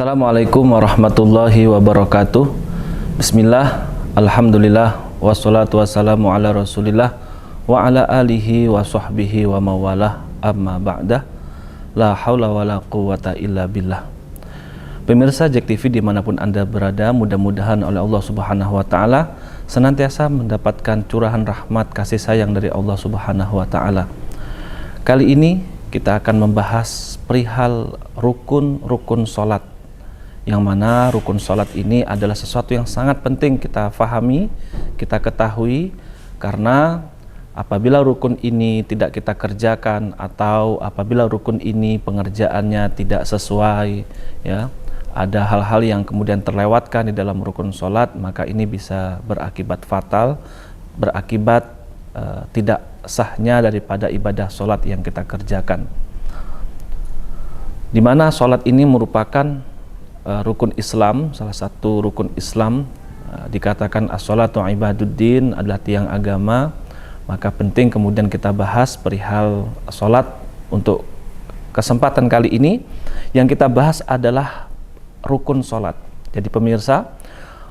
Assalamualaikum warahmatullahi wabarakatuh. Bismillah, alhamdulillah, wassalatu wassalamu ala rasulillah wa ala alihi wa sahbihi wa mawalah, amma ba'dah. La hawla wa la quwata illa billah. Pemirsa JEK TV dimanapun Anda berada, mudah-mudahan oleh Allah Subhanahu wa Ta'ala senantiasa mendapatkan curahan rahmat kasih sayang dari Allah Subhanahu wa Ta'ala. Kali ini kita akan membahas perihal rukun-rukun sholat, yang mana rukun sholat ini adalah sesuatu yang sangat penting kita fahami, kita ketahui, karena apabila rukun ini tidak kita kerjakan atau apabila rukun ini pengerjaannya tidak sesuai, ya, ada hal-hal yang kemudian terlewatkan di dalam rukun sholat, maka ini bisa berakibat fatal, berakibat tidak sahnya daripada ibadah sholat yang kita kerjakan. Di mana sholat ini merupakan rukun Islam, salah satu rukun Islam, dikatakan as-sholatu ibaduddin, adalah tiang agama. Maka penting kemudian kita bahas perihal sholat. Untuk kesempatan kali ini yang kita bahas adalah rukun sholat. Jadi pemirsa,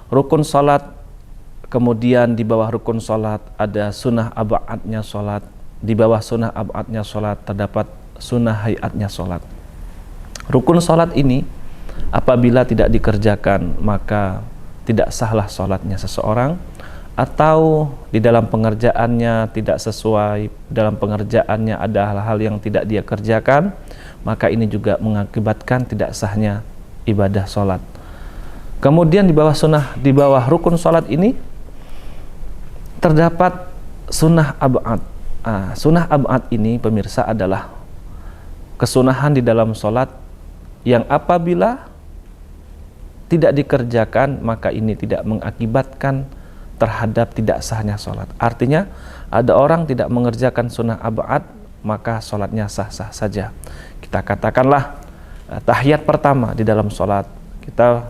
rukun sholat, kemudian di bawah rukun sholat ada sunnah ab'adnya sholat, di bawah sunnah ab'adnya sholat terdapat sunnah hayatnya sholat. Rukun sholat ini apabila tidak dikerjakan maka tidak sahlah sholatnya seseorang, atau di dalam pengerjaannya tidak sesuai, dalam pengerjaannya ada hal-hal yang tidak dia kerjakan, maka ini juga mengakibatkan tidak sahnya ibadah sholat. Kemudian di bawah rukun sholat ini terdapat sunnah ab'ad. Sunnah ab'ad ini pemirsa adalah kesunahan di dalam sholat yang apabila tidak dikerjakan maka ini tidak mengakibatkan terhadap tidak sahnya sholat. Artinya ada orang tidak mengerjakan sunnah ab'ad maka sholatnya sah-sah saja. Kita katakanlah tahiyat pertama di dalam sholat, kita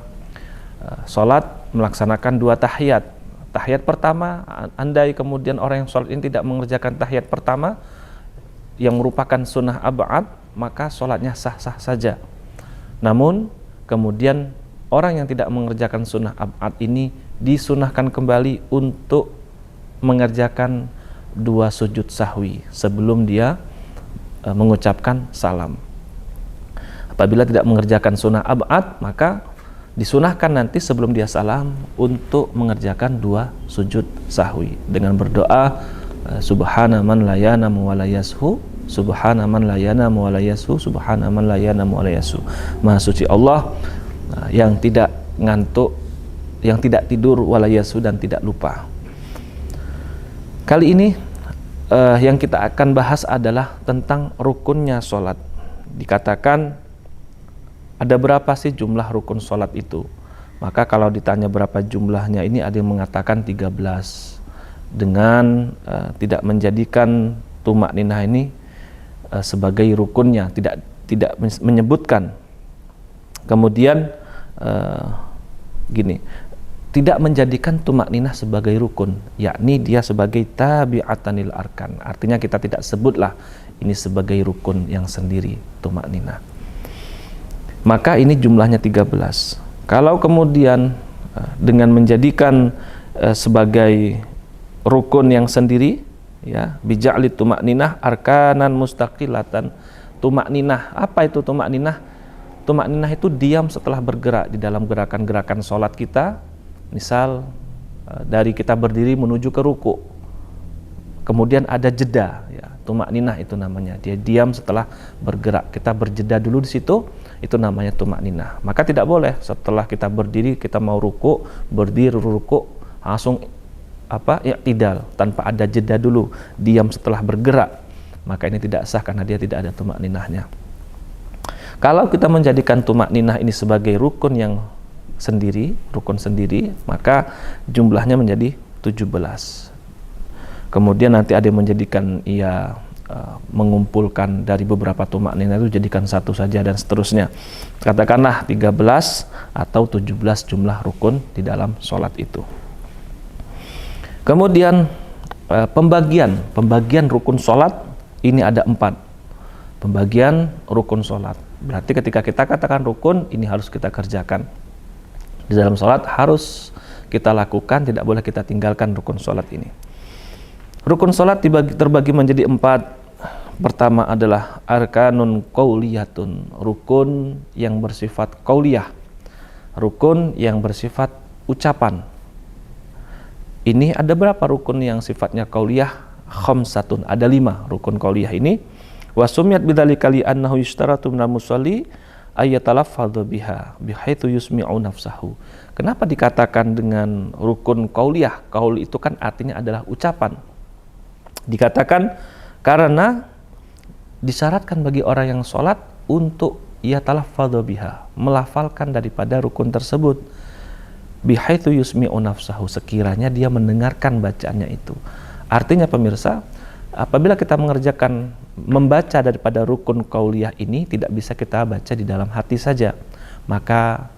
sholat melaksanakan 2 tahiyat. Tahiyat pertama, andai kemudian orang yang sholat ini tidak mengerjakan tahiyat pertama yang merupakan sunnah ab'ad, maka sholatnya sah-sah saja. Namun kemudian orang yang tidak mengerjakan sunnah ab'ad ini disunahkan kembali untuk mengerjakan 2 sujud sahwi sebelum dia mengucapkan salam. Apabila tidak mengerjakan sunnah ab'ad, maka disunahkan nanti sebelum dia salam untuk mengerjakan 2 sujud sahwi dengan berdoa subhana man la yanamu wa la yashu, subhana man la yanamu wa la yashu, subhana man la yanamu wa la yashu. Maha suci Allah yang tidak ngantuk, yang tidak tidur, wa la yashu, dan tidak lupa. Kali ini yang kita akan bahas adalah tentang rukunnya sholat. Dikatakan ada berapa sih jumlah rukun sholat itu? Maka kalau ditanya berapa jumlahnya, ini ada yang mengatakan 13, dengan tidak menjadikan tumak ninah ini sebagai rukunnya, tidak menyebutkan. Kemudian tidak menjadikan tumak ninah sebagai rukun, yakni dia sebagai tabi'atanil arkan. Artinya kita tidak sebutlah ini sebagai rukun yang sendiri, tumak ninah. Maka ini jumlahnya 13. Kalau kemudian dengan menjadikan sebagai rukun yang sendiri, ya, bija'li tumak ninah arkanan mustaqilatan. Tumak ninah, apa itu tumak ninah? Tumak ninah itu diam setelah bergerak di dalam gerakan-gerakan sholat kita. Misal dari kita berdiri menuju ke ruku, kemudian ada jeda, ya, tumak ninah itu namanya. Dia diam setelah bergerak, kita berjeda dulu di situ, itu namanya tumak ninah. Maka tidak boleh setelah kita berdiri, kita mau ruku, berdiri ruku langsung i'tidal tanpa ada jeda dulu, diam setelah bergerak, maka ini tidak sah karena dia tidak ada tumak ninahnya. Kalau kita menjadikan tumak ninah ini sebagai rukun yang sendiri, rukun sendiri, maka jumlahnya menjadi 17. Kemudian nanti ada yang menjadikan ia mengumpulkan dari beberapa tumak ninah itu jadikan 1 saja dan seterusnya. Katakanlah 13 atau 17 jumlah rukun di dalam sholat itu. Kemudian pembagian rukun sholat ini ada 4. Pembagian rukun sholat. Berarti ketika kita katakan rukun, ini harus kita kerjakan. Di dalam sholat harus kita lakukan, tidak boleh kita tinggalkan rukun sholat ini. Rukun sholat terbagi menjadi 4. Pertama adalah arkanun qauliyatun, rukun yang bersifat qauliyah, rukun yang bersifat ucapan. Ini ada berapa rukun yang sifatnya qauliyah? Khamsatun, ada 5 rukun qauliyah ini. Wa sumiyat bidzalika li annahu yushtaratu minal musalli ayatalaffadhu biha bihaitsu yusmi'u nafsahu. Kenapa dikatakan dengan rukun qauliyah? Qaul itu kan artinya adalah ucapan. Dikatakan karena disyaratkan bagi orang yang sholat untuk yatalaffadhu biha, melafalkan daripada rukun tersebut, bihaitsu yusmi'u nafsahu, sekiranya dia mendengarkan bacaannya itu. Artinya pemirsa, apabila kita mengerjakan membaca daripada rukun qauliyah ini, tidak bisa kita baca di dalam hati saja, maka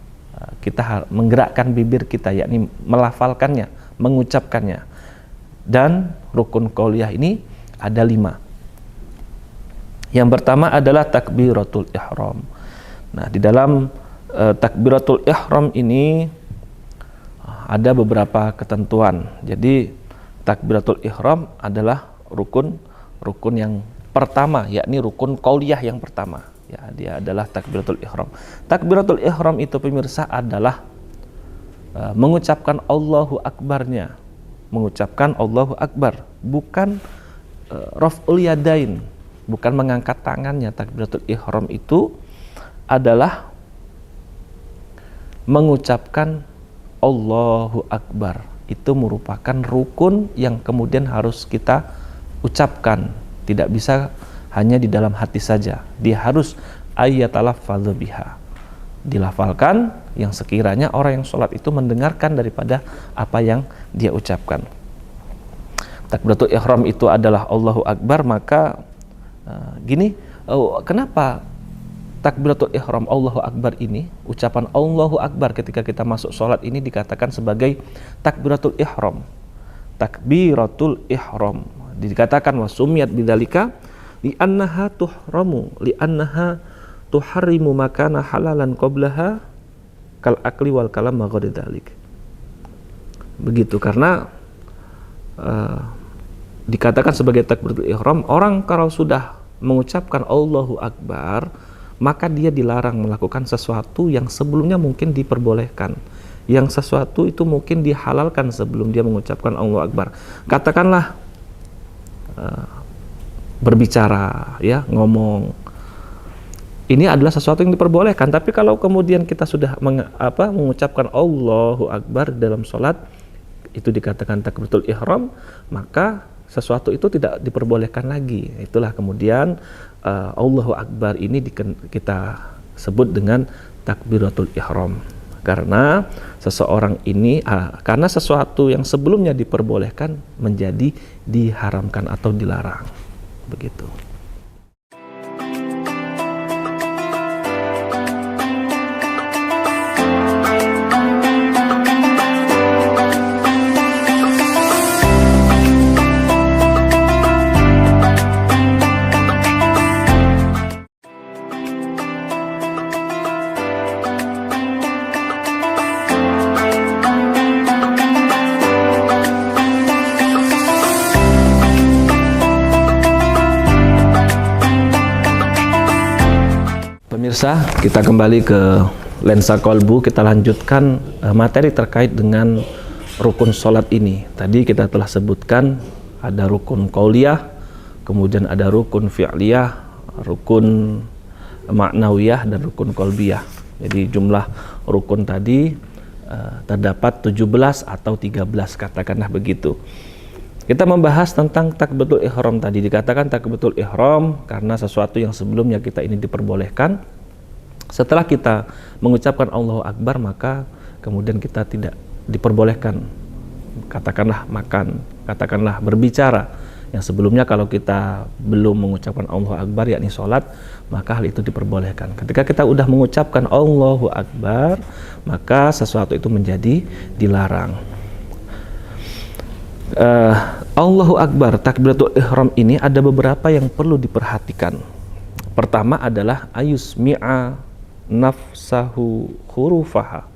kita menggerakkan bibir kita, yakni melafalkannya, mengucapkannya. Dan rukun qauliyah ini ada 5. Yang pertama adalah takbiratul ihram. Nah, di dalam takbiratul ihram ini ada beberapa ketentuan. Jadi takbiratul ihram adalah rukun yang pertama, yakni rukun qauliyah yang pertama. Ya, dia adalah takbiratul ihram. Takbiratul ihram itu pemirsa adalah mengucapkan Allahu Akbarnya. Mengucapkan Allahu Akbar, bukan raf'ul yadain, bukan mengangkat tangannya. Takbiratul ihram itu adalah mengucapkan Allahu Akbar. Itu merupakan rukun yang kemudian harus kita ucapkan. Tidak bisa hanya di dalam hati saja. Dia harus ayatalaffadhu biha, dilafalkan, yang sekiranya orang yang sholat itu mendengarkan daripada apa yang dia ucapkan. Takbiratul ihram itu adalah Allahu Akbar, maka kenapa takbiratul ihram Allahu Akbar ini, ucapan Allahu Akbar ketika kita masuk sholat ini dikatakan sebagai takbiratul ihram. Takbiratul ihram dikatakan wasumiyat bidzalika li'annaha tuhramu li'annaha tuharrimu makana halalan qablaha kal akli wal kalam ma ghairi dzalik. Begitu, karena dikatakan sebagai takbiratul ihram, orang kalau sudah mengucapkan Allahu Akbar, maka dia dilarang melakukan sesuatu yang sebelumnya mungkin diperbolehkan, yang sesuatu itu mungkin dihalalkan sebelum dia mengucapkan Allahu Akbar. Katakanlah berbicara, ya, ngomong, ini adalah sesuatu yang diperbolehkan. Tapi kalau kemudian kita sudah mengucapkan Allahu Akbar dalam sholat, itu dikatakan takbiratul ihram, maka sesuatu itu tidak diperbolehkan lagi. Itulah kemudian Allahu Akbar ini kita sebut dengan takbiratul ihram. Karena seseorang ini karena sesuatu yang sebelumnya diperbolehkan menjadi diharamkan atau dilarang. Begitu. Pemirsa, kita kembali ke lensa kolbu, kita lanjutkan materi terkait dengan rukun sholat ini. Tadi kita telah sebutkan ada rukun qauliyah, kemudian ada rukun fi'liyah, rukun ma'nawiyah, dan rukun qalbiyah. Jadi jumlah rukun tadi terdapat 17 atau 13, katakanlah begitu. Kita membahas tentang takbiratul ihram tadi. Dikatakan takbiratul ihram karena sesuatu yang sebelumnya kita ini diperbolehkan. Setelah kita mengucapkan Allahu Akbar, maka kemudian kita tidak diperbolehkan, katakanlah makan, katakanlah berbicara, yang sebelumnya kalau kita belum mengucapkan Allahu Akbar, yakni sholat, maka hal itu diperbolehkan. Ketika kita udah mengucapkan Allahu Akbar, maka sesuatu itu menjadi dilarang. Allahu Akbar, takbiratul ihram ini ada beberapa yang perlu diperhatikan. Pertama adalah ayusmi'a nafsahu hurufaha.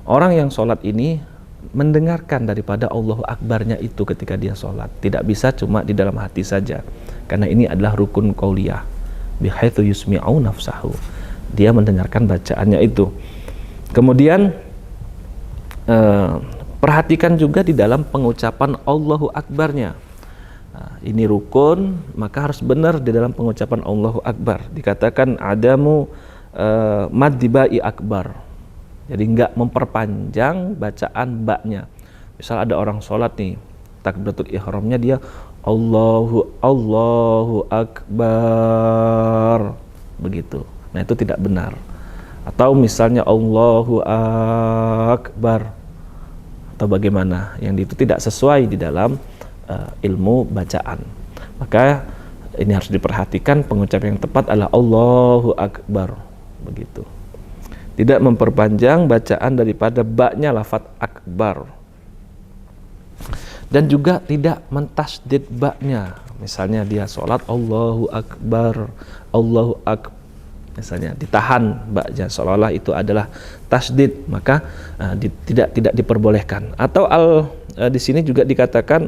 Orang yang sholat ini mendengarkan daripada Allahu Akbarnya itu ketika dia sholat. Tidak bisa cuma di dalam hati saja, karena ini adalah rukun qauliyah. Bihaitsu yusmi'u nafsahu. Dia mendengarkan bacaannya itu. Kemudian perhatikan juga di dalam pengucapan Allahu Akbarnya. Nah, ini rukun, maka harus benar di dalam pengucapan Allahu Akbar. Dikatakan adamu maddibai akbar. Jadi enggak memperpanjang bacaan baknya. Misal ada orang sholat nih, takbiratul ihramnya dia Allahu Akbar, begitu. Nah, itu tidak benar. Atau misalnya Allahu Akbar atau bagaimana, yang itu tidak sesuai di dalam ilmu bacaan. Maka ini harus diperhatikan, pengucapan yang tepat adalah Allahu Akbar, begitu. Tidak memperpanjang bacaan daripada baknya lafaz akbar. Dan juga tidak mentasdid baknya. Misalnya dia sholat Allahu Akbar, Allahu Akbar, misalnya ditahan baknya seolah-olah itu adalah tasdid, maka tidak diperbolehkan. Atau di sini juga dikatakan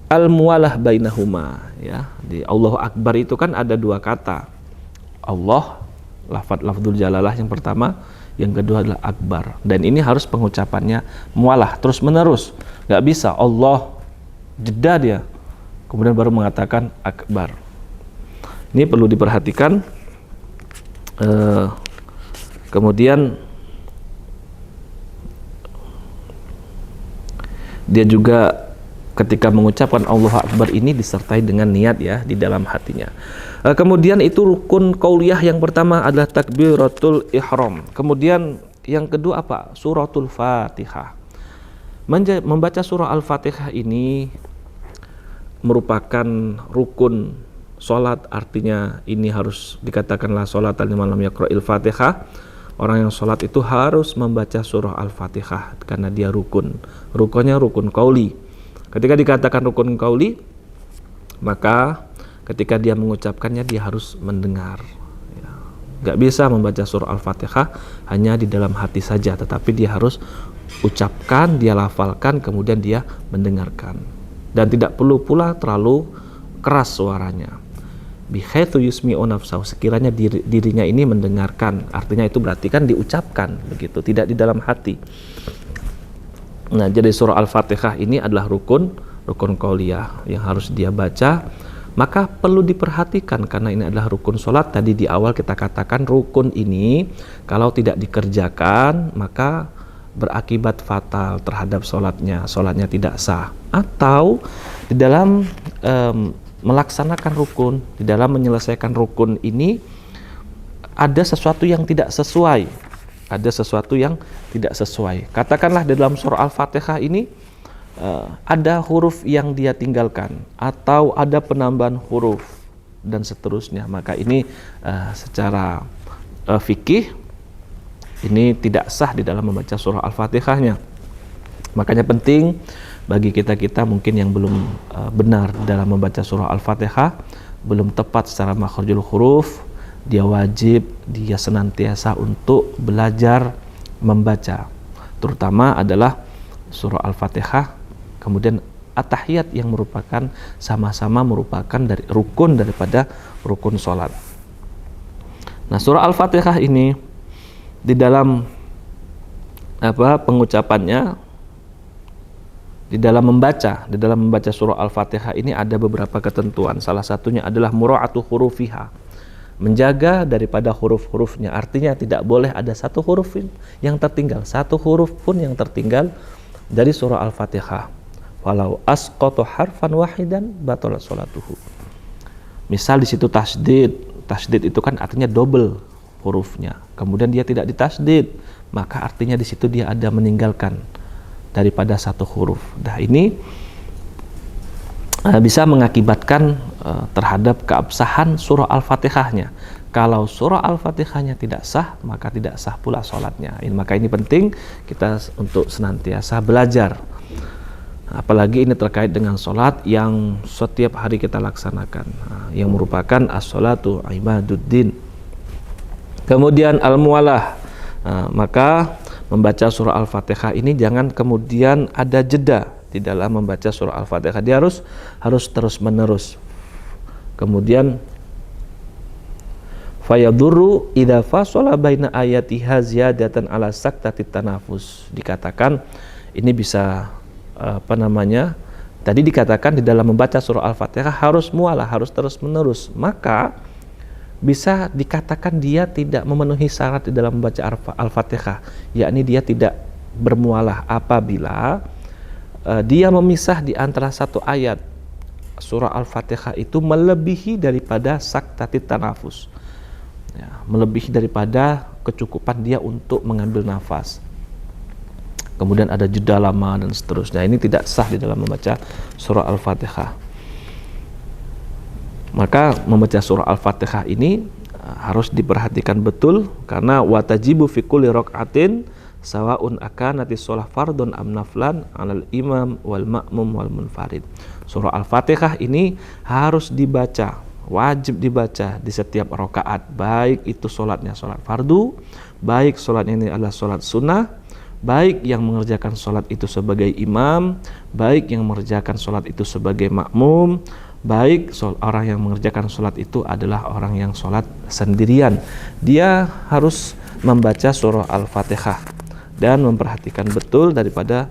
al muwalah bainahuma, ya. Di Allahu Akbar itu kan ada dua kata. Allah, lafadzul jalalah yang pertama, yang kedua adalah akbar. Dan ini harus pengucapannya mualah terus menerus. Nggak bisa Allah jeda dia kemudian baru mengatakan akbar. Ini perlu diperhatikan. Kemudian dia juga ketika mengucapkan Allahu Akbar ini disertai dengan niat, ya, di dalam hatinya. Kemudian itu rukun qauliyah yang pertama adalah takbiratul ihram. Kemudian yang kedua apa? Suratul Fatihah. Membaca surah Al-Fatihah ini merupakan rukun salat, artinya ini harus dikatakanlah salatan liman lam yaqra'il Fatihah. Orang yang salat itu harus membaca surah Al-Fatihah karena dia rukun. Rukunnya rukun qauli. Ketika dikatakan rukun qauli, maka ketika dia mengucapkannya dia harus mendengar. Ya. Gak bisa membaca surah Al-Fatihah hanya di dalam hati saja, tetapi dia harus ucapkan, dia lafalkan, kemudian dia mendengarkan. Dan tidak perlu pula terlalu keras suaranya. Bihaitsu yusmi'u nafsahu, sekiranya dirinya ini mendengarkan, artinya itu berarti kan diucapkan, begitu, tidak di dalam hati. Nah, jadi surah Al-Fatihah ini adalah rukun qauliyah yang harus dia baca. Maka perlu diperhatikan karena ini adalah rukun sholat. Tadi di awal kita katakan rukun ini kalau tidak dikerjakan maka berakibat fatal terhadap sholatnya tidak sah. Atau di dalam melaksanakan rukun, di dalam menyelesaikan rukun ini ada sesuatu yang tidak sesuai. Katakanlah di dalam surah Al-Fatihah ini ada huruf yang dia tinggalkan atau ada penambahan huruf dan seterusnya, maka ini secara fikih ini tidak sah di dalam membaca surah Al-Fatihahnya. Makanya penting bagi kita mungkin yang belum benar dalam membaca surah Al-Fatihah, belum tepat secara makhrajul huruf, dia wajib senantiasa untuk belajar membaca, terutama adalah surah Al-Fatihah. Kemudian at-tahiyat yang sama-sama merupakan dari rukun daripada rukun sholat. Nah, surah Al-Fatihah ini di dalam pengucapannya, di dalam membaca surah Al-Fatihah ini ada beberapa ketentuan. Salah satunya adalah mura'atu hurufiha, menjaga daripada huruf-hurufnya. Artinya tidak boleh ada satu huruf yang tertinggal, satu huruf pun yang tertinggal dari surah Al-Fatihah. Walau asqata harfan wahidan batalat sholatuhu. Misal di situ tasdid itu kan artinya double hurufnya. Kemudian dia tidak ditasdid, maka artinya di situ dia ada meninggalkan daripada satu huruf. Nah, ini bisa mengakibatkan terhadap keabsahan surah Al-Fatihahnya. Kalau surah Al-Fatihahnya tidak sah, maka tidak sah pula sholatnya. Maka ini penting kita untuk senantiasa belajar. Apalagi ini terkait dengan sholat yang setiap hari kita laksanakan, yang merupakan as-sholatu ibaduddin. Kemudian al-muwalah, maka membaca surah Al-Fatihah ini jangan kemudian ada jeda di dalam membaca surah Al-Fatihah. Dia harus terus menerus. Kemudian fayadurru idza fasala baina ayatiha ziyadatan ala saktatit tanafus. Dikatakan ini bisa tadi dikatakan di dalam membaca surah Al-Fatihah harus mualah, harus terus menerus. Maka bisa dikatakan dia tidak memenuhi syarat di dalam membaca Al-Fatihah, yakni dia tidak bermualah apabila dia memisah di antara satu ayat surah Al-Fatihah itu melebihi daripada saktatit tanafus, ya, melebihi daripada kecukupan dia untuk mengambil nafas. Kemudian ada jeda lama dan seterusnya. Ini tidak sah di dalam membaca surah Al-Fatihah. Maka membaca surah Al-Fatihah ini harus diperhatikan betul, karena watajibu fi kulli raq'atin sawaun akanati shalah fardun am naflan 'alal imam wal ma'mum wal munfarid. Surah Al-Fatihah ini harus dibaca, wajib dibaca di setiap rakaat, baik itu sholatnya sholat fardu, baik sholatnya ini adalah sholat sunnah, baik yang mengerjakan sholat itu sebagai imam, baik yang mengerjakan sholat itu sebagai makmum, baik orang yang mengerjakan sholat itu adalah orang yang sholat sendirian. Dia harus membaca surah Al-Fatihah dan memperhatikan betul daripada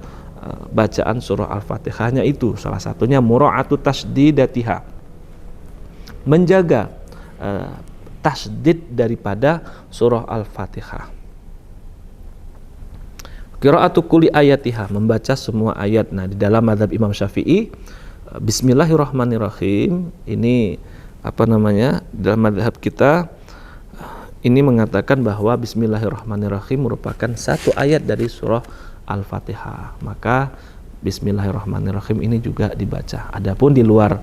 bacaan surah Al-Fatihahnya itu. Salah satunya mura'atu tasdidatiha, menjaga tasdid daripada surah Al-Fatihah. Qira'atu kulli ayatiha, membaca semua ayat. Nah, di dalam mazhab Imam Syafi'i, Bismillahirrahmanirrahim ini dalam mazhab kita ini mengatakan bahwa Bismillahirrahmanirrahim merupakan satu ayat dari surah Al-Fatihah. Maka Bismillahirrahmanirrahim ini juga dibaca. Adapun di luar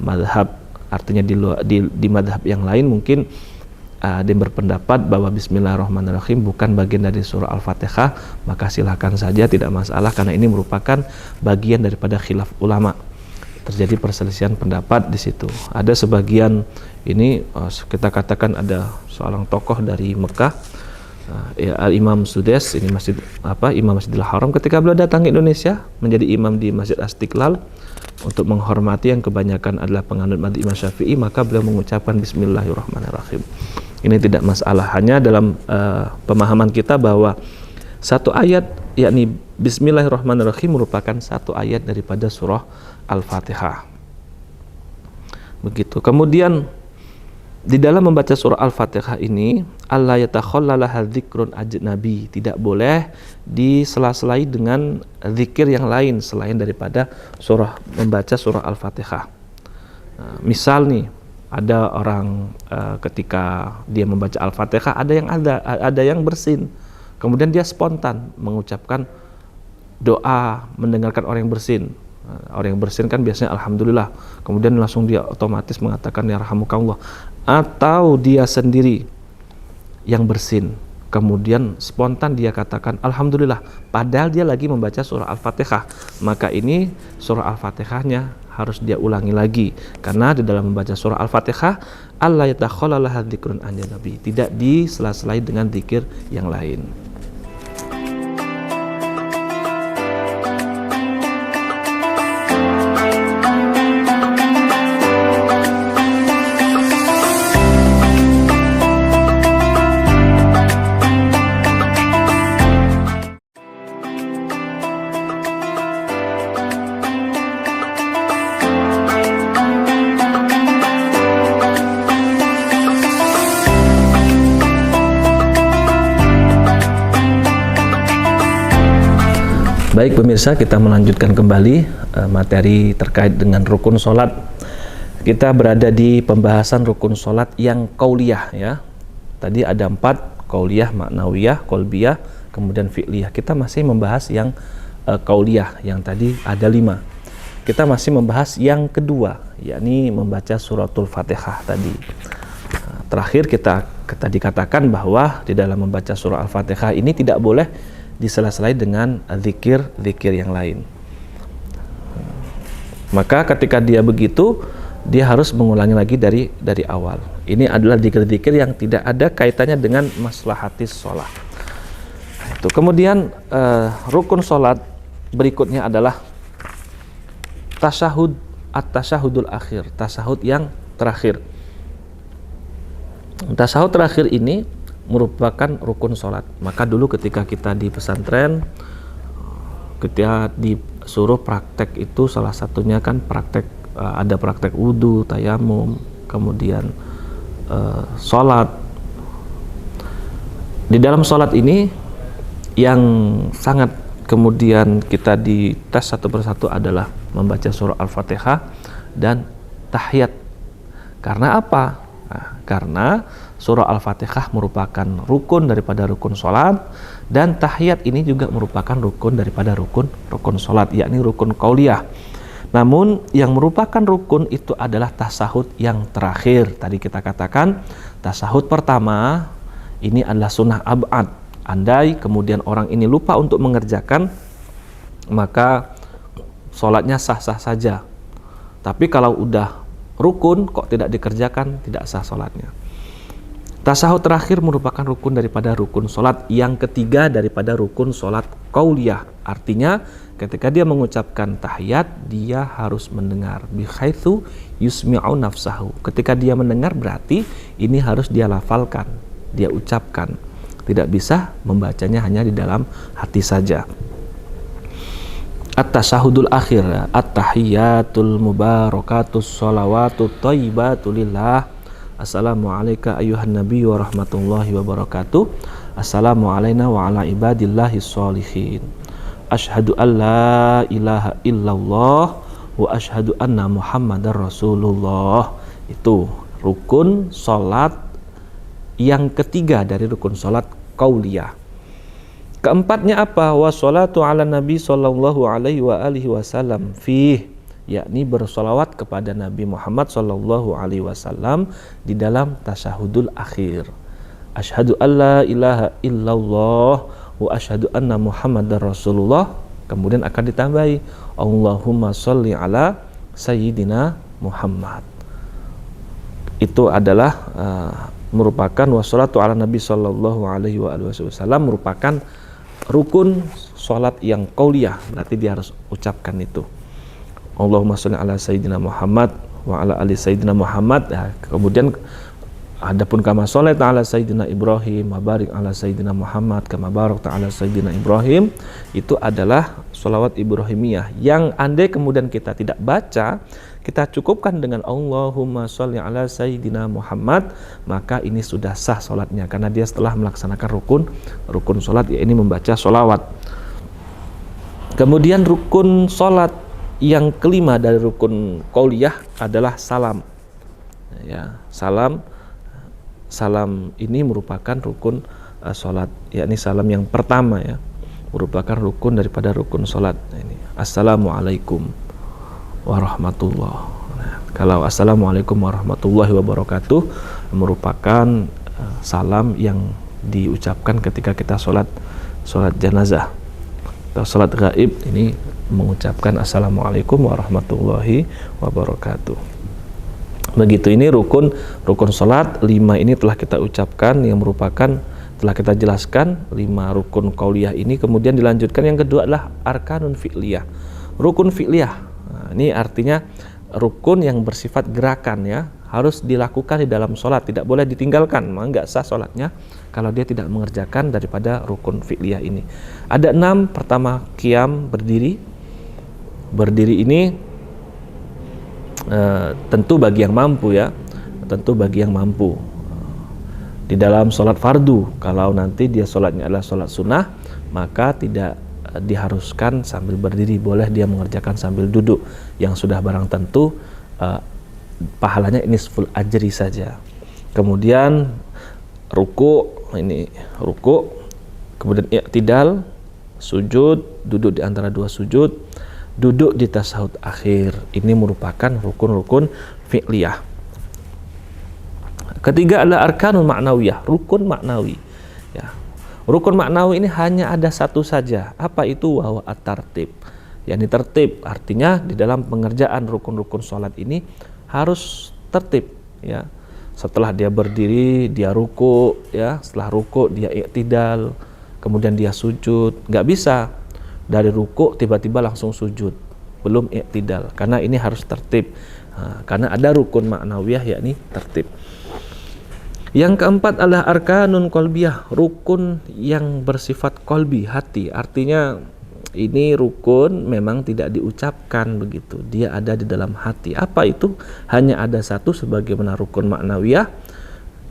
mazhab, artinya di mazhab yang lain mungkin ada yang berpendapat bahwa Bismillahirrahmanirrahim bukan bagian dari surah Al-Fatihah, maka silakan saja, tidak masalah, karena ini merupakan bagian daripada khilaf ulama. Terjadi perselisihan pendapat di situ. Ada sebagian ini kita katakan ada seorang tokoh dari Mekah, Imam Sudes, ini Imam Masjidil Haram, ketika beliau datang ke Indonesia menjadi imam di Masjid Istiqlal untuk menghormati yang kebanyakan adalah penganut mazhab Imam Syafi'i, maka beliau mengucapkan Bismillahirrahmanirrahim. Ini tidak masalah, hanya dalam pemahaman kita bahwa satu ayat, yakni Bismillahirrahmanirrahim, merupakan satu ayat daripada surah Al-Fatihah. Begitu. Kemudian di dalam membaca surah Al-Fatihah ini, alla yatakhallalaha dzikrun ajnabi, tidak boleh disela-selai dengan zikir yang lain selain daripada membaca surah Al-Fatihah. Misal nih, ada orang ketika dia membaca Al-Fatihah ada yang bersin, kemudian dia spontan mengucapkan doa mendengarkan orang yang bersin. Orang yang bersin kan biasanya alhamdulillah, kemudian langsung dia otomatis mengatakan ya rahamukallah. Atau dia sendiri yang bersin, kemudian spontan dia katakan alhamdulillah, padahal dia lagi membaca surah Al-Fatihah. Maka ini surah Al-Fatihahnya harus dia ulangi lagi, karena di dalam membaca surah Al-Fatihah alla yatakhallalaha dzikrun ajnabi, tidak disela-selai dengan zikir yang lain. Baik pemirsa, kita melanjutkan kembali materi terkait dengan rukun sholat. Kita berada di pembahasan rukun sholat yang qauliyah, ya. Tadi ada 4, qauliyah, ma'nawiyah, qalbiyah, kemudian fi'liyah. Kita masih membahas yang qauliyah, yang tadi ada 5. Kita masih membahas yang kedua, yakni membaca suratul Fatihah tadi. Terakhir kita tadi katakan bahwa di dalam membaca surah Al-Fatihah ini tidak boleh disela-selai dengan zikir yang lain. Maka ketika dia begitu, dia harus mengulangi lagi dari awal. Ini adalah dzikir-dzikir yang tidak ada kaitannya dengan maslahatis sholat. Itu. Kemudian rukun sholat berikutnya adalah tasyahud, at-tasyahudul akhir, tasyahud yang terakhir. Tasyahud terakhir ini merupakan rukun sholat. Maka dulu ketika kita di pesantren, ketika disuruh praktek itu salah satunya kan praktek, ada praktek wudu, tayamum, kemudian sholat. Di dalam sholat ini yang sangat kemudian kita dites satu persatu adalah membaca surah Al-Fatihah dan tahiyat. Karena apa? Nah, karena surah Al-Fatihah merupakan rukun daripada rukun sholat, dan tahiyat ini juga merupakan rukun daripada rukun sholat, yakni rukun qauliyah. Namun yang merupakan rukun itu adalah tasahud yang terakhir. Tadi kita katakan tasahud pertama ini adalah sunnah ab'ad. Andai kemudian orang ini lupa untuk mengerjakan, maka sholatnya sah-sah saja. Tapi kalau udah rukun kok tidak dikerjakan, tidak sah sholatnya. Tasahud terakhir merupakan rukun daripada rukun sholat yang ketiga daripada rukun sholat qauliyah. Artinya ketika dia mengucapkan tahiyat, dia harus mendengar. Bihaitsu yusmi'u nafsahu. Ketika dia mendengar berarti ini harus dia lafalkan, dia ucapkan. Tidak bisa membacanya hanya di dalam hati saja. At-tasyahudul akhir, at-tahiyatul mubarakatus sholawatut thayyibatu lillah. Assalamu alayka ayyuhan nabiy wa rahmatullahi wa barakatuh. Assalamu alayna wa ala ibadillahis sholihin. Asyhadu an la ilaha illallah wa asyhadu anna muhammadar rasulullah. Itu rukun salat yang ketiga dari rukun salat qauliyah. Keempatnya apa? Wassalatu ala nabi sallallahu alaihi wa alihi wasallam fih, yakni bersolawat kepada Nabi Muhammad sallallahu alaihi wasallam di dalam tasyahudul akhir. Asyhadu an la ilaha illallah wa asyhadu anna muhammadar rasulullah. Kemudian akan ditambahi Allahumma sholli ala sayyidina Muhammad. Itu adalah merupakan wassalatu ala nabi sallallahu alaihi wa alihi wasallam, merupakan rukun salat yang qauliyah. Berarti dia harus ucapkan itu. Allahumma sholli ala sayyidina Muhammad wa ala ali sayyidina Muhammad. Nah, kemudian adapun kama sholaita ala sayyidina Ibrahim wa barik ala sayyidina Muhammad kama barakta ala sayyidina Ibrahim, itu adalah sholawat Ibrahimiyah yang andai kemudian kita tidak baca, kita cukupkan dengan Allahumma sholli ala sayyidina Muhammad, maka ini sudah sah sholatnya, karena dia setelah melaksanakan rukun sholat, ya ini membaca sholawat. Kemudian rukun sholat yang kelima dari rukun qauliyah adalah salam. Ya, salam ini merupakan rukun sholat, yakni salam yang pertama, ya, merupakan rukun daripada rukun sholat. Ini assalamualaikum warahmatullah. Nah, kalau assalamualaikum warahmatullahi wabarakatuh merupakan salam yang diucapkan ketika kita sholat jenazah atau sholat gaib, ini mengucapkan assalamualaikum warahmatullahi wabarakatuh. Begitu, ini rukun sholat 5 ini telah kita ucapkan, yang merupakan telah kita jelaskan 5 rukun qauliyah ini. Kemudian dilanjutkan yang kedua adalah arkanun fi'liyah, rukun fi'liyah. Nah, ini artinya rukun yang bersifat gerakan, ya, harus dilakukan di dalam sholat, tidak boleh ditinggalkan, maka nggak sah sholatnya kalau dia tidak mengerjakan daripada rukun fi'liyah ini. Ada 6. Pertama, qiyam, berdiri ini tentu bagi yang mampu, ya, tentu bagi yang mampu. Di dalam sholat fardu, kalau nanti dia sholatnya adalah sholat sunnah, maka tidak diharuskan sambil berdiri, boleh dia mengerjakan sambil duduk, yang sudah barang tentu pahalanya ini full ajri saja. Kemudian ruku, kemudian i'tidal, sujud, duduk di antara 2 sujud, duduk di tasyahud akhir. Ini merupakan rukun-rukun fi'liyah. Ketiga adalah arkanul ma'nawiyah, rukun maknawi, ya. Rukun maknawi ini hanya ada satu saja. Apa itu? Wa at-tartib, yakni tertib. Artinya di dalam pengerjaan rukun-rukun sholat ini harus tertib, ya. Setelah dia berdiri, dia ruku, ya. Setelah ruku dia i'tidal, kemudian dia sujud. Nggak bisa dari ruku tiba-tiba langsung sujud, belum i'tidal, karena ini harus tertib. Karena ada rukun ma'nawiyah yakni tertib. Yang keempat adalah arkanun qalbiyah, rukun yang bersifat qalbi, hati. Artinya ini rukun memang tidak diucapkan begitu, dia ada di dalam hati. Apa itu? Hanya ada satu sebagaimana rukun ma'nawiyah,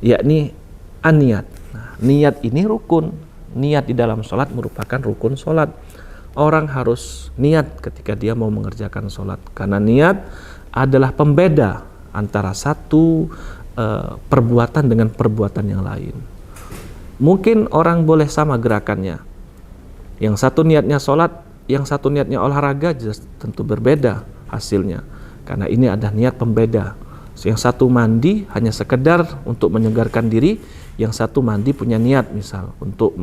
yakni an-niat. Nah, niat ini rukun. Niat di dalam sholat merupakan rukun sholat. Orang harus niat ketika dia mau mengerjakan sholat, karena niat adalah pembeda antara satu perbuatan dengan perbuatan yang lain. Mungkin orang boleh sama gerakannya, yang satu niatnya sholat, yang satu niatnya olahraga, jelas tentu berbeda hasilnya, karena ini ada niat pembeda. Yang satu mandi hanya sekedar untuk menyegarkan diri, yang satu mandi punya niat misal untuk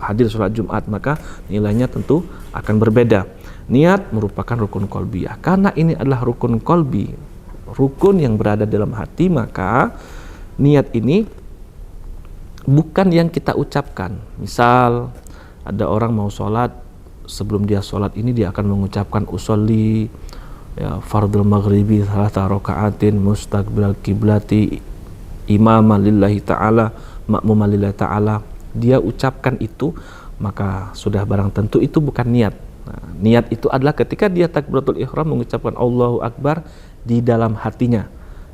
hadir sholat Jumat, maka nilainya tentu akan berbeda. Niat merupakan rukun qalbiyah. Karena ini adalah rukun qalbi, rukun yang berada dalam hati, maka niat ini bukan yang kita ucapkan. Misal ada orang mau sholat, sebelum dia sholat ini dia akan mengucapkan usolli, ya, fardul maghribi salata raka'atin mustaqbilal kiblati imaman lillahi ta'ala makmuman lillahi ta'ala. Dia ucapkan itu, maka sudah barang tentu itu bukan niat. Nah, niat itu adalah ketika dia takbiratul ihram mengucapkan Allahu Akbar di dalam hatinya,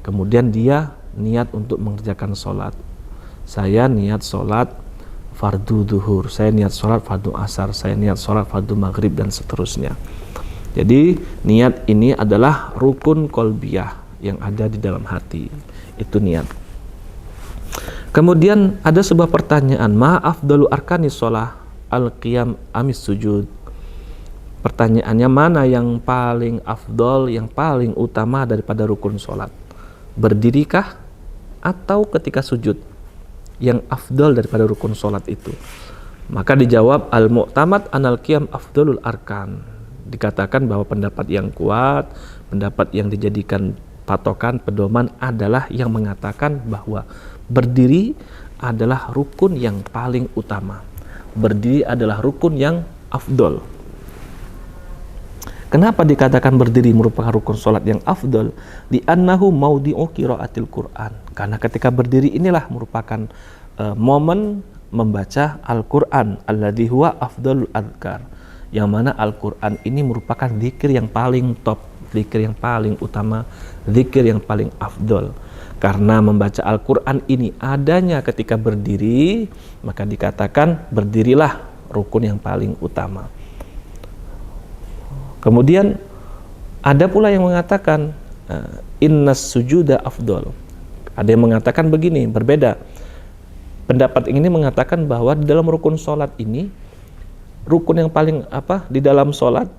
kemudian dia niat untuk mengerjakan sholat. Saya niat sholat fardu duhur, saya niat sholat fardu asar, saya niat sholat fardu maghrib, dan seterusnya. Jadi niat ini adalah rukun qalbiyah yang ada di dalam hati, itu niat. Kemudian ada sebuah pertanyaan, ma afdalu arkanis sholah al-qiyam amis sujud. Pertanyaannya, mana yang paling afdol, yang paling utama daripada rukun sholat? Berdirikah atau ketika sujud? Yang afdol daripada rukun sholat itu? Maka dijawab, al-mu'tamad anal qiyam afdolul arkan. Dikatakan bahwa pendapat yang kuat, pendapat yang dijadikan patokan, pedoman adalah yang mengatakan bahwa berdiri adalah rukun yang paling utama. Berdiri adalah rukun yang afdol. Kenapa dikatakan berdiri merupakan rukun sholat yang afdol? Di annahu maudi'u qiraatil Qur'an. Karena ketika berdiri inilah merupakan momen membaca Al-Qur'an, alladzi huwa afdalul adzkar. Yang mana Al-Qur'an ini merupakan zikir yang paling top, zikir yang paling utama, zikir yang paling afdol. Karena membaca Al-Qur'an ini adanya ketika berdiri, maka dikatakan berdirilah rukun yang paling utama. Kemudian ada pula yang mengatakan innas sujuda afdol. Ada yang mengatakan begini, berbeda. Pendapat ini mengatakan bahwa di dalam rukun sholat ini, rukun yang paling di dalam sholat,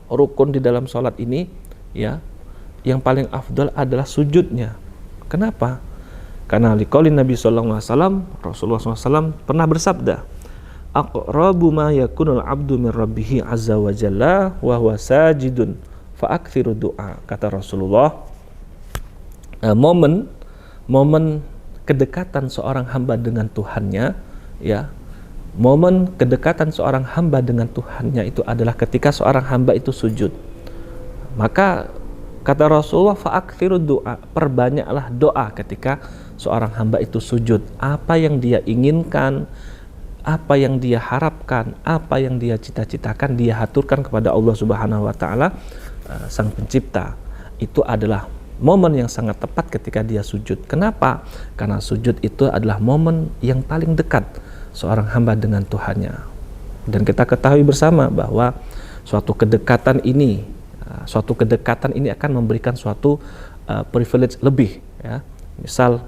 rukun di dalam sholat ini, ya, yang paling afdol adalah sujudnya. Kenapa? Karena liqaulin Nabi sallallahu alaihi wasallam, Rasulullah SAW pernah bersabda, aqrabu ma yakunul abdu min rabbih azza wa jalla wa huwa sajidun fa aktsiru du'a. Kata Rasulullah, momen kedekatan seorang hamba dengan Tuhannya, ya, momen kedekatan seorang hamba dengan Tuhannya itu adalah ketika seorang hamba itu sujud. Maka kata Rasulullah, fa aktsiru du'a, perbanyaklah doa ketika seorang hamba itu sujud. Apa yang dia inginkan, apa yang dia harapkan, apa yang dia cita-citakan, dia haturkan kepada Allah Subhanahu wa Ta'ala, Sang Pencipta. Itu adalah momen yang sangat tepat ketika dia sujud. Kenapa? Karena sujud itu adalah momen yang paling dekat seorang hamba dengan Tuhannya. Dan kita ketahui bersama bahwa suatu kedekatan ini akan memberikan suatu privilege lebih, ya. Misal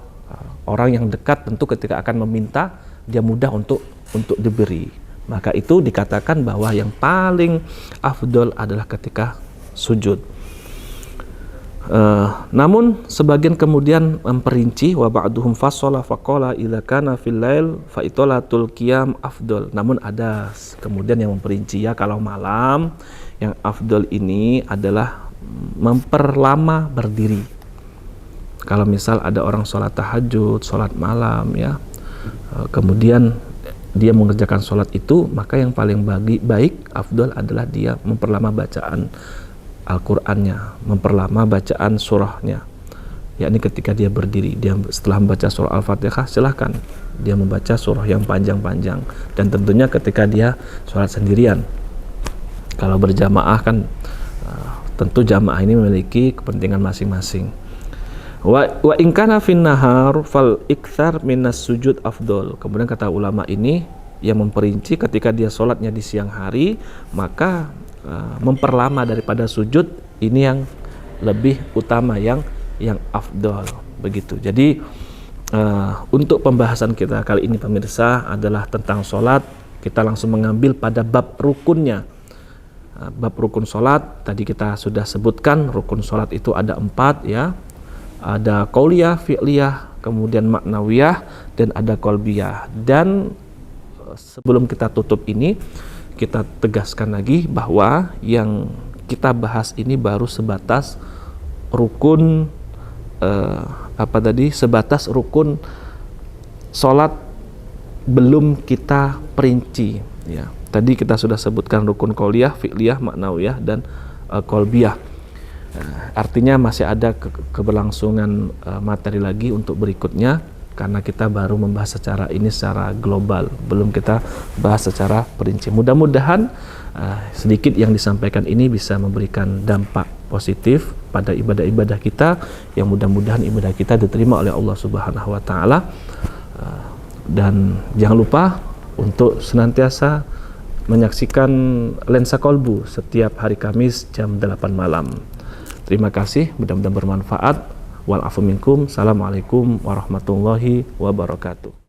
orang yang dekat tentu ketika akan meminta, dia mudah untuk diberi. Maka itu dikatakan bahwa yang paling afdol adalah ketika sujud. Namun sebagian kemudian memperinci wa ba'duhum fassala faqala idza kana fil lail fa itolatul qiyam afdol. Namun ada kemudian yang memperinci, ya kalau malam yang afdol ini adalah memperlama berdiri. Kalau misal ada orang sholat tahajud, sholat malam, ya, kemudian dia mengerjakan sholat itu, maka yang paling baik afdol adalah dia memperlama bacaan Al-Qur'annya, memperlama bacaan surahnya, yakni ketika dia berdiri, dia setelah membaca surah Al-Fatihah, silahkan dia membaca surah yang panjang-panjang. Dan tentunya ketika dia sholat sendirian. Kalau berjamaah kan tentu jamaah ini memiliki kepentingan masing-masing. Wa in kana fin nahar fal iktsar minas sujud afdol. Kemudian kata ulama ini yang memperinci ketika dia sholatnya di siang hari, maka memperlama daripada sujud ini yang lebih utama, yang afdol, begitu. Jadi untuk pembahasan kita kali ini pemirsa adalah tentang sholat. Kita langsung mengambil pada bab rukunnya. Bab rukun sholat tadi kita sudah sebutkan, rukun sholat itu ada 4, ya. Ada qauliyah, fi'liyah, kemudian maknawiyah, dan ada qalbiyah. Dan sebelum kita tutup ini, kita tegaskan lagi bahwa yang kita bahas ini baru sebatas rukun sebatas rukun sholat, belum kita perinci, ya. Tadi kita sudah sebutkan rukun qauliyah, fi'liyah, maknawiyah, dan qalbiyah. Artinya masih ada keberlangsungan materi lagi untuk berikutnya, karena kita baru membahas secara global, belum kita bahas secara perinci. Mudah-mudahan sedikit yang disampaikan ini bisa memberikan dampak positif pada ibadah-ibadah kita, yang mudah-mudahan ibadah kita diterima oleh Allah Subhanahu wa taala. Dan jangan lupa untuk senantiasa menyaksikan Lensa Kolbu setiap hari Kamis jam 8 malam. Terima kasih, mudah-mudahan bermanfaat. Wal afu minkum. Assalamualaikum warahmatullahi wabarakatuh.